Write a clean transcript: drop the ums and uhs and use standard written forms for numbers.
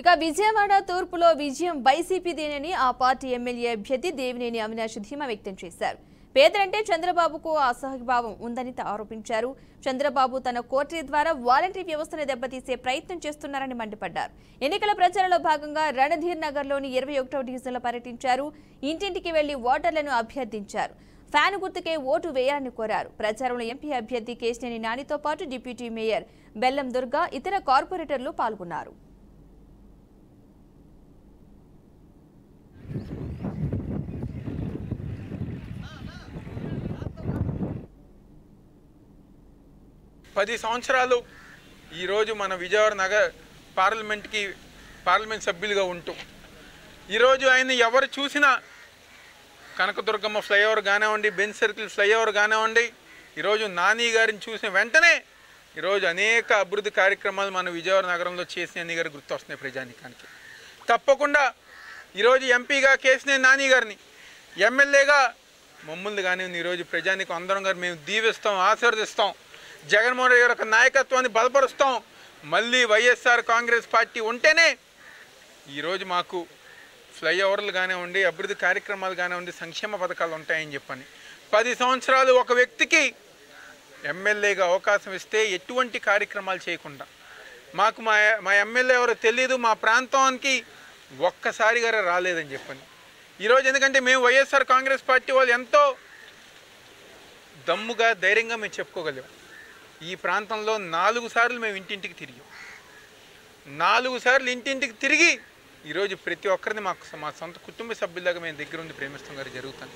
ఇక విజయవాడ తూర్పులో విజయం వైసీపీదేనని ఆ పార్టీ ఎమ్మెల్యే అభ్యర్థి దేవినేని అవినాష్ ధీమా వ్యక్తం చేశారు. పేదలంటే చంద్రబాబుకు అసహ్యభావం ఉందని ఆరోపించారు. చంద్రబాబు తన కోటరీ ద్వారా వాలంటరీ వ్యవస్థను దెబ్బతీసే ప్రయత్నం చేస్తున్నారని మండిపడ్డారు. ఎన్నికల ప్రచారంలో భాగంగా రణధీర్ నగర్లోని 21వ డివిజన్లో పర్యటించారు. ఇంటింటికి వెళ్లి ఓటర్లను అభ్యర్థించారు. ఫ్యాన్ గుర్తుకే ఓటు వేయాలని కోరారు. ప్రచారంలో ఎంపీ అభ్యర్థి కేశినేని నానితో పాటు డిప్యూటీ మేయర్ బెల్లం దుర్గా, ఇతర కార్పొరేటర్లు పాల్గొన్నారు. పది సంవత్సరాలు ఈరోజు మన విజయవాడ నగర పార్లమెంట్ సభ్యులుగా ఉంటూ ఈరోజు ఆయన ఎవరు చూసినా కనకదుర్గమ్మ ఫ్లైఓవర్ కానివ్వండి, బెంచ్ సర్కిల్ ఫ్లైఓవర్ కానివ్వండి, ఈరోజు నాని గారిని చూసిన వెంటనే ఈరోజు అనేక అభివృద్ధి కార్యక్రమాలు మన విజయవాడ నగరంలో కేశినేని గారు గుర్తొస్తున్నాయి ప్రజానికానికి. తప్పకుండా ఈరోజు ఎంపీగా కేశినేని నాని గారిని, ఎమ్మెల్యేగా మమ్మల్ని కానివ్వండి ఈరోజు ప్రజానికి అందరం గారు మేము దీవిస్తాం, ఆశీర్వదిస్తాం. జగన్మోహన్ రెడ్డి గారి యొక్క నాయకత్వాన్ని బలపరుస్తాం. మళ్ళీ వైఎస్ఆర్ కాంగ్రెస్ పార్టీ ఉంటేనే ఈరోజు మాకు ఫ్లైఓవర్లు కానివ్వండి, అభివృద్ధి కార్యక్రమాలు కానివ్వండి, సంక్షేమ పథకాలు ఉంటాయని చెప్పని 10 సంవత్సరాలు ఒక వ్యక్తికి ఎమ్మెల్యేగా అవకాశం ఇస్తే ఎటువంటి కార్యక్రమాలు చేయకుండా మాకు మా ఎమ్మెల్యే ఎవరో తెలియదు, మా ప్రాంతానికి ఒక్కసారిగా రాలేదని చెప్పని ఈరోజు ఎందుకంటే మేము వైఎస్ఆర్ కాంగ్రెస్ పార్టీ వాళ్ళు ఎంతో దమ్ముగా ధైర్యంగా మేము చెప్పుకోగలిగాం. ఈ ప్రాంతంలో 4 సార్లు మేము ఇంటింటికి తిరిగాం. 4 సార్లు ఇంటింటికి తిరిగి ఈరోజు ప్రతి ఒక్కరిని మా సొంత కుటుంబ సభ్యులాగా మేము దగ్గర ఉండి ప్రేమిస్తాం గారు జరుగుతుంది.